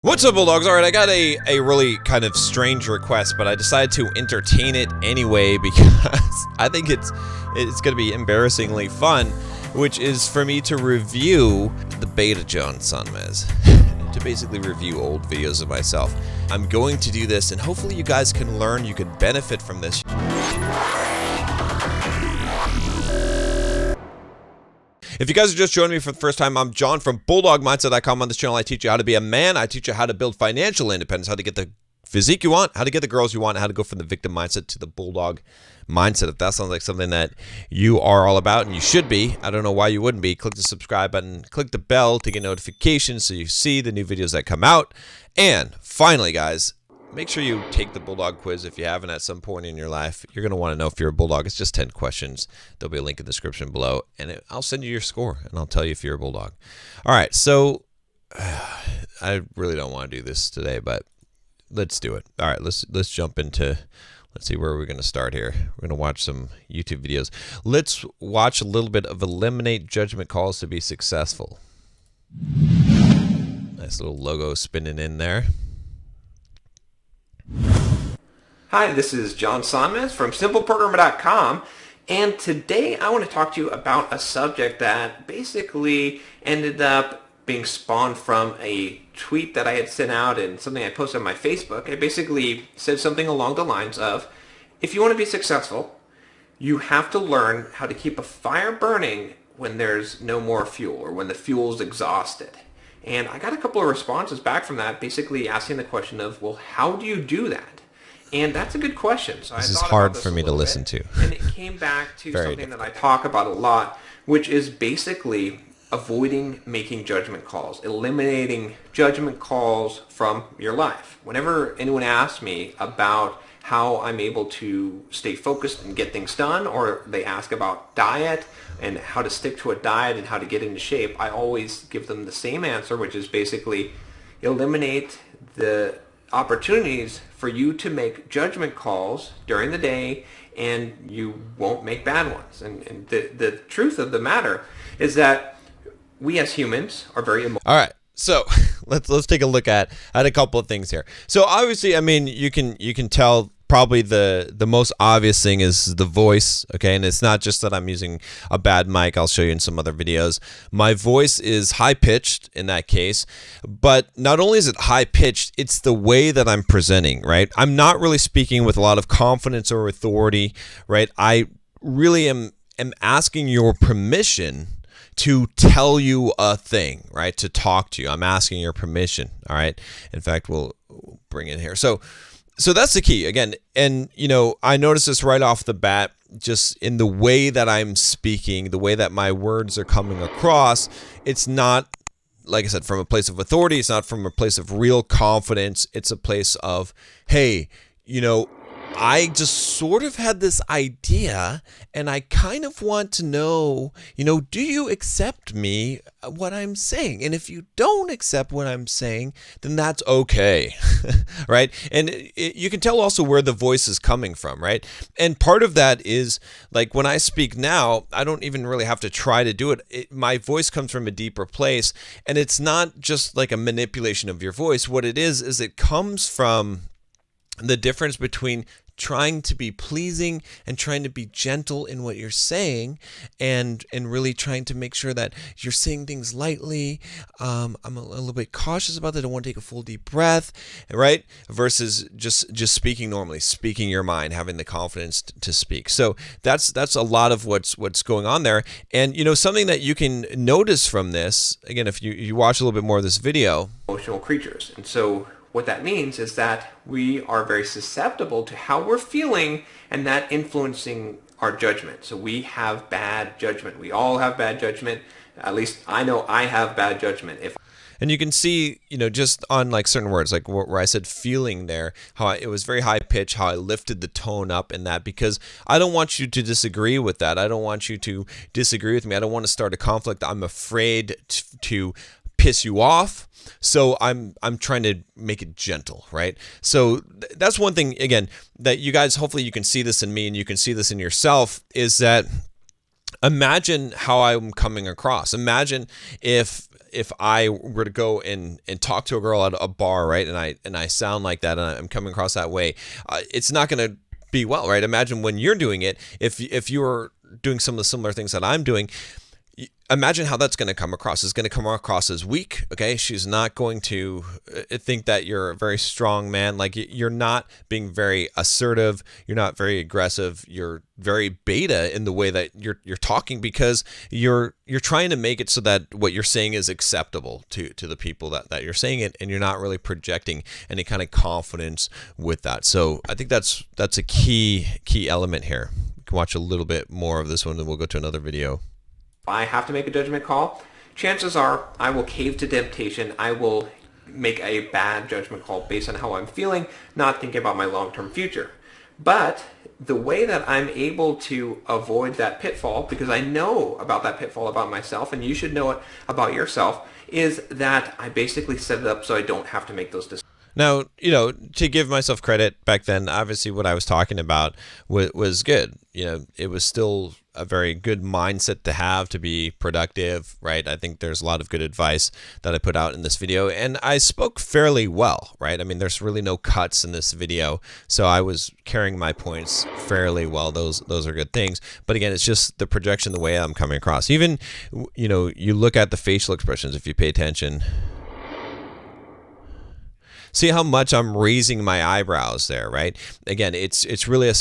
What's up, Bulldogs? Alright, I got a really kind of strange request, but I decided to entertain it anyway because I think it's going to be embarrassingly fun, which is for me to review the beta John Sonmez, to basically review old videos of myself. I'm going to do this, and hopefully you guys can learn, you can benefit from this. If you guys are just joining me for the first time, I'm John from BulldogMindset.com. On this channel, I teach you how to be a man. I teach you how to build financial independence, how to get the physique you want, how to get the girls you want, how to go from the victim mindset to the bulldog mindset. If that sounds like something that you are all about, and you should be, I don't know why you wouldn't be, click the subscribe button, click the bell to get notifications so you see the new videos that come out. And finally, guys, make sure you take the Bulldog quiz if you haven't at some point in your life. You're going to want to know if you're a Bulldog. It's just 10 questions. There'll be a link in the description below, and I'll send you your score, and I'll tell you if you're a Bulldog. All right, so I really don't want to do this today, but let's do it. All right, let's jump into, let's see, where are we going to start here? We're going to watch some YouTube videos. Let's watch a little bit of Eliminate Judgment Calls to be Successful. Nice little logo spinning in there. Hi, this is John Sonmez from SimpleProgrammer.com, and today I want to talk to you about a subject that basically ended up being spawned from a tweet that I had sent out and something I posted on my Facebook. I basically said something along the lines of, if you want to be successful, you have to learn how to keep a fire burning when there's no more fuel or when the fuel's exhausted. And I got a couple of responses back from that, basically asking the question of, well, how do you do that? And that's a good question. So this is hard for me to listen to. And it came back to something that I talk about a lot, which is basically avoiding making judgment calls, eliminating judgment calls from your life. Whenever anyone asks me about how I'm able to stay focused and get things done, or they ask about diet and how to stick to a diet and how to get into shape, I always give them the same answer, which is basically eliminate the opportunities for you to make judgment calls during the day, and you won't make bad ones. And the truth of the matter is that we as humans are very emotional. All right, so let's take a look at a couple of things here. So obviously, I mean, you can tell probably the most obvious thing is the voice, okay? And it's not just that I'm using a bad mic. I'll show you in some other videos. My voice is high-pitched in that case, but not only is it high-pitched, it's the way that I'm presenting, right? I'm not really speaking with a lot of confidence or authority, right? I really am asking your permission to tell you a thing, right? To talk to you. I'm asking your permission, all right? In fact, we'll bring it here. So that's the key again. And, you know, I noticed this right off the bat, just in the way that I'm speaking, the way that my words are coming across. It's not, like I said, from a place of authority. It's not from a place of real confidence. It's a place of, hey, you know, I just sort of had this idea, and I kind of want to know, you know, do you accept me, what I'm saying? And if you don't accept what I'm saying, then that's okay, right? And you can tell also where the voice is coming from, right? And part of that is, like, when I speak now, I don't even really have to try to do it. My voice comes from a deeper place, and it's not just like a manipulation of your voice. What it is it comes from the difference between trying to be pleasing and trying to be gentle in what you're saying, and really trying to make sure that you're saying things lightly. I'm a little bit cautious about that. I don't want to take a full deep breath, right? Versus just speaking normally, speaking your mind, having the confidence to speak. So that's a lot of what's going on there. And, you know, something that you can notice from this, again, if you watch a little bit more of this video. Emotional creatures. And so what that means is that we are very susceptible to how we're feeling, and that influencing our judgment. So we have bad judgment. We all have bad judgment. At least I know I have bad judgment. And you can see, you know, just on like certain words, like where I said feeling there, how it was very high pitch, how I lifted the tone up in that, because I don't want you to disagree with that. I don't want you to disagree with me. I don't want to start a conflict. I'm afraid to piss you off. So I'm trying to make it gentle, right? So that's one thing, again, that you guys, hopefully you can see this in me and you can see this in yourself, is that imagine how I'm coming across. Imagine if if I were to go and talk to a girl at a bar, right, and I sound like that and I'm coming across that way, it's not going to be well, right? Imagine when you're doing it, if you're doing some of the similar things that I'm doing, imagine how that's going to come across. It's going to come across as weak, okay? She's not going to think that you're a very strong man. Like, you're not being very assertive. You're not very aggressive. You're very beta in the way that you're talking, because you're trying to make it so that what you're saying is acceptable to the people that you're saying it, and you're not really projecting any kind of confidence with that. So I think that's a key element here. You can watch a little bit more of this one, and we'll go to another video. If I have to make a judgment call, chances are I will cave to temptation. I will make a bad judgment call based on how I'm feeling, not thinking about my long-term future. But the way that I'm able to avoid that pitfall, because I know about that pitfall about myself, and you should know it about yourself, is that I basically set it up so I don't have to make those decisions. Now, to give myself credit, back then, obviously what I was talking about was good. It was still a very good mindset to have to be productive, right? I think there's a lot of good advice that I put out in this video, and I spoke fairly well, right? I mean, there's really no cuts in this video, so I was carrying my points fairly well. Those are good things. But again, it's just the projection, the way I'm coming across. Even, you look at the facial expressions, if you pay attention. See how much I'm raising my eyebrows there, right? Again, it's really a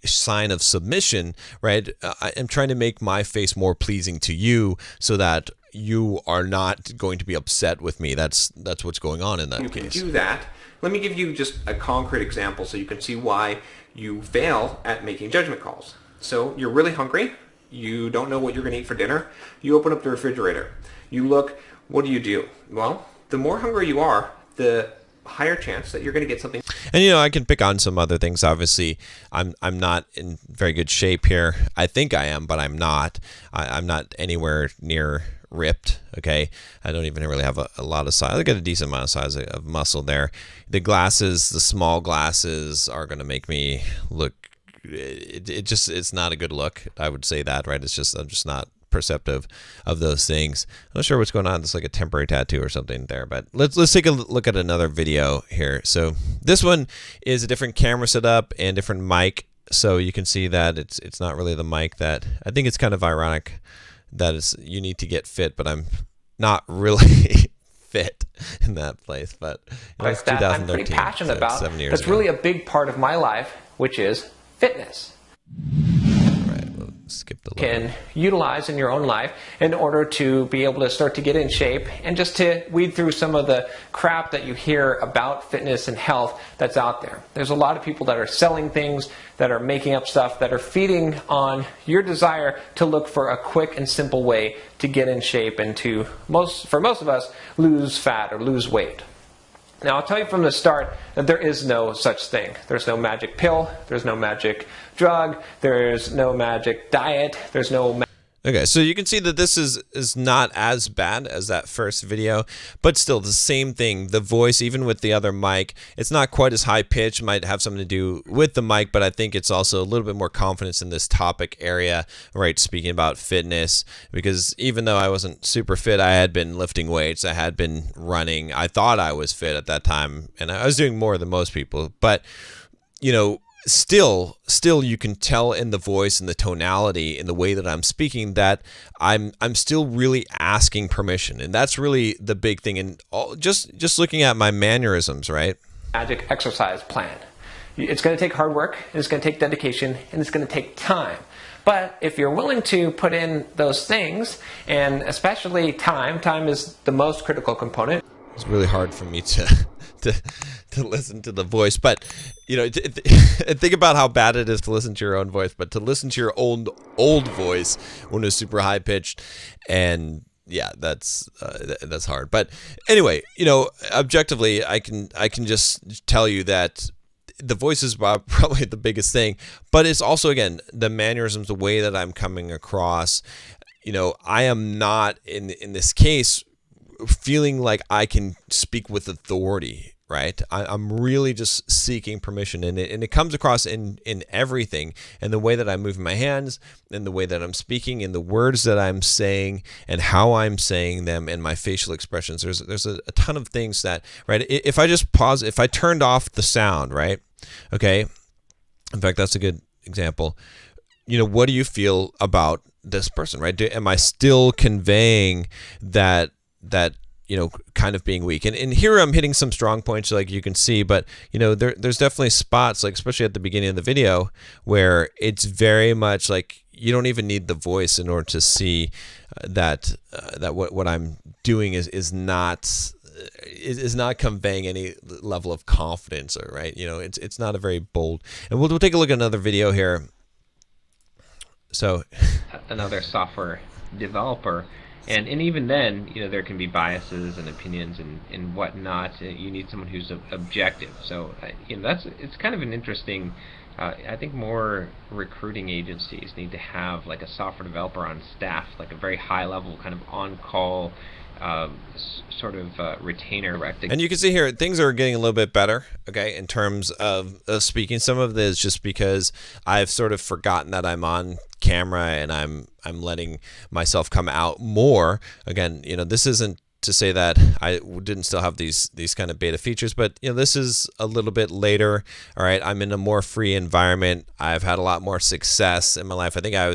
sign of submission, right? I'm trying to make my face more pleasing to you so that you are not going to be upset with me. That's what's going on in that case. You can do that. Let me give you just a concrete example so you can see why you fail at making judgment calls. So you're really hungry. You don't know what you're going to eat for dinner. You open up the refrigerator. You look. What do? Well, the more hungry you are, the higher chance that you're going to get something. And I can pick on some other things. Obviously, I'm not in very good shape here. I think I am, but I'm not. I'm not anywhere near ripped. Okay, I don't even really have a lot of size. I got a decent amount of size of muscle there. The glasses, the small glasses, are going to make me look. It's not a good look. I would say that, right? I'm just not perceptive of those things. I'm not sure what's going on. It's like a temporary tattoo or something there, but let's take a look at another video here. So this one is a different camera setup and different mic, so you can see that it's not really the mic. That I think it's kind of ironic that you need to get fit, but I'm not really fit in that place. But it's 2013. I'm pretty passionate about. 7 years That's ago. really a big part of my life, which is fitness. Skip the Can utilize in your own life in order to be able to start to get in shape and just to weed through some of the crap that you hear about fitness and health that's out there. There's a lot of people that are selling things, that are making up stuff, that are feeding on your desire to look for a quick and simple way to get in shape and to, for most of us, lose fat or lose weight. Now, I'll tell you from the start that there is no such thing. There's no magic pill. There's no magic drug. There's no magic diet. There's no Okay, so you can see that this is not as bad as that first video, but still the same thing. The voice, even with the other mic, it's not quite as high pitched. Might have something to do with the mic, but I think it's also a little bit more confidence in this topic area, right? Speaking about fitness, because even though I wasn't super fit, I had been lifting weights. I had been running. I thought I was fit at that time, and I was doing more than most people, but Still, you can tell in the voice and the tonality in the way that I'm speaking that I'm still really asking permission, and that's really the big thing. And just looking at my mannerisms, right? Magic exercise plan. It's going to take hard work, and it's going to take dedication, and it's going to take time. But if you're willing to put in those things, and especially time is the most critical component. It's really hard for me to listen to the voice, but think about how bad it is to listen to your own voice, but to listen to your own old voice when it's super high pitched, and yeah, that's hard. But anyway, objectively, I can just tell you that the voice is probably the biggest thing, but it's also, again, the mannerisms, the way that I'm coming across. I am not in this case feeling like I can speak with authority, right? I'm really just seeking permission, and it comes across in everything, and the way that I'm moving my hands, and the way that I'm speaking, and the words that I'm saying, and how I'm saying them, and my facial expressions. There's a ton of things that, right? If I just pause, if I turned off the sound, right? Okay. In fact, that's a good example. What do you feel about this person, right? Am I still conveying that kind of being weak? And here I'm hitting some strong points, like you can see, but there's definitely spots, like especially at the beginning of the video, where it's very much like you don't even need the voice in order to see that what I'm doing is not conveying any level of confidence, or right? It's not a very bold. And we'll take a look at another video here. So another software developer, and even then, there can be biases and opinions and whatnot. You need someone who's objective. So it's kind of an interesting. I think more recruiting agencies need to have like a software developer on staff, like a very high level kind of on call. Sort of retainer. And you can see here things are getting a little bit better, okay, in terms of speaking. Some of this is just because I've sort of forgotten that I'm on camera, and I'm letting myself come out more. Again, this isn't to say that I didn't still have these kind of beta features, but this is a little bit later. All right, I'm in a more free environment. I've had a lot more success in my life. I think I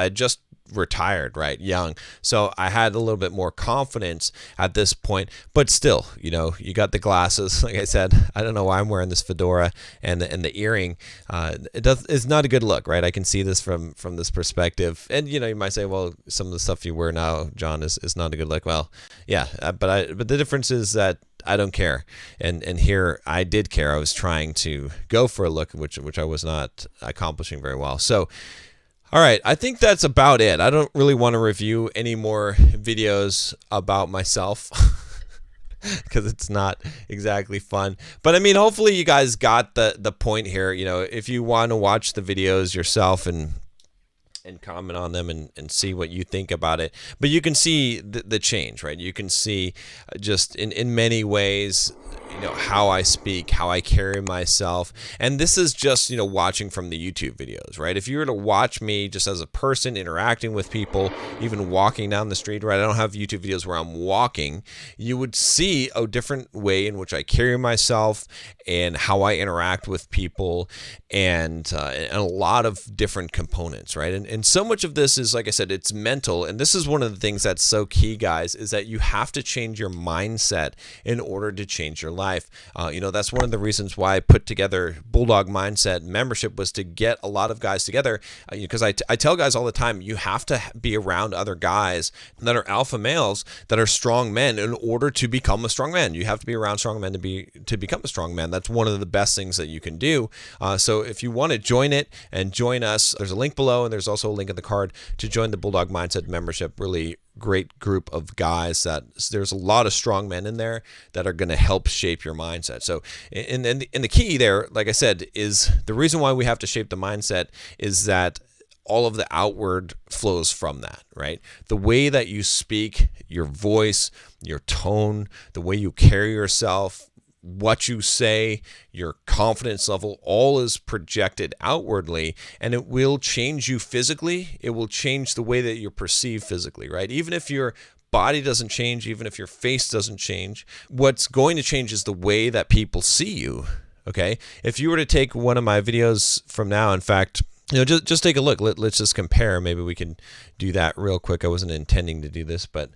just retired, right, young, so I had a little bit more confidence at this point. But still, you got the glasses, like I said. I don't know why I'm wearing this fedora and the earring. It's not a good look, right? I can see this from this perspective, and you might say, well, some of the stuff you wear now, John, is not a good look. Well, yeah, but the difference is that I don't care, and here I did care. I was trying to go for a look which I was not accomplishing very well. So all right, I think that's about it. I don't really want to review any more videos about myself because it's not exactly fun. But I mean, hopefully you guys got the point here. If you want to watch the videos yourself and comment on them and see what you think about it. But you can see the change, right? You can see just in many ways, how I speak, how I carry myself. And this is just, watching from the YouTube videos, right? If you were to watch me just as a person interacting with people, even walking down the street, right? I don't have YouTube videos where I'm walking. You would see a different way in which I carry myself and how I interact with people, and a lot of different components, right? And so much of this is, like I said, it's mental. And this is one of the things that's so key, guys, is that you have to change your mindset in order to change your life. That's one of the reasons why I put together Bulldog Mindset membership, was to get a lot of guys together, because I tell guys all the time, you have to be around other guys that are alpha males, that are strong men, in order to become a strong man. You have to be around strong men to become a strong man. That's one of the best things that you can do. So if you want to join it and join us, there's a link below, and there's also a link in the card to join the Bulldog Mindset membership. Really great group of guys that there's a lot of strong men in there that are going to help shape your mindset. So and the key there, like I said, is the reason why we have to shape the mindset is that all of the outward flows from that, right? The way that you speak, your voice, your tone, the way you carry yourself, what you say, your confidence level, all is projected outwardly, and it will change you physically. It will change the way that you're perceived physically, right? Even if your body doesn't change, even if your face doesn't change, what's going to change is the way that people see you, okay? If you were to take one of my videos from now, in fact, just take a look. Let's just compare. Maybe we can do that real quick. I wasn't intending to do this, but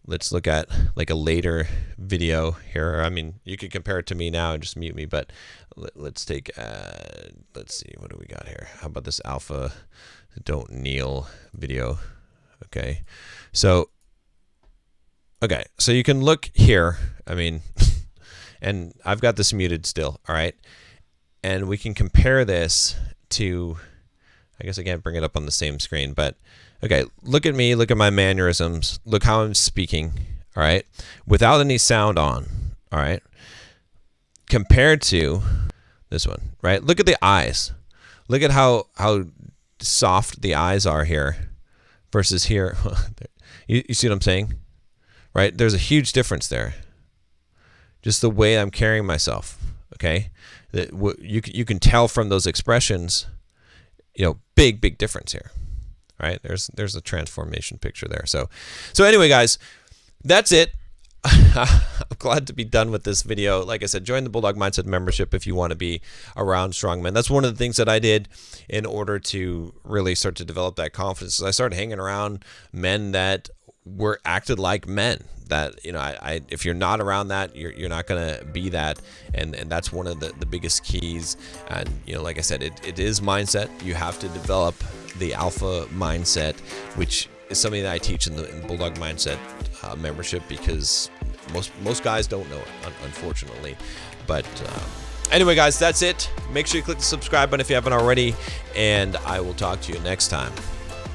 let's look at like a later video here. I mean, you could compare it to me now and just mute me, but let's take, let's see, what do we got here? How about this alpha don't kneel video? Okay. So you can look here. I mean, and I've got this muted still. All right. And we can compare this to, I guess I can't bring it up on the same screen, but okay, look at me, look at my mannerisms, look how I'm speaking, all right, without any sound on, all right, compared to this one, right? Look at the eyes. Look at how soft the eyes are here versus here. You see what I'm saying? right? There's a huge difference there. Just the way I'm carrying myself, okay? That you can tell from those expressions, you know, big difference here, right? There's a transformation picture there. So anyway, guys, that's it. I'm glad to be done with this video. Like I said, join the Bulldog Mindset membership if you want to be around strong men. That's one of the things that I did in order to really start to develop that confidence. I started hanging around men that were acted like men. That, you know, if you're not around that, you're not gonna be that, and that's one of the biggest keys. And, you know, like I said, it is mindset. You have to develop the alpha mindset, which is something that I teach in the Bulldog Mindset membership, because most guys don't know it, unfortunately. But anyway, guys, that's it. Make sure you click the subscribe button if you haven't already, and I will talk to you next time.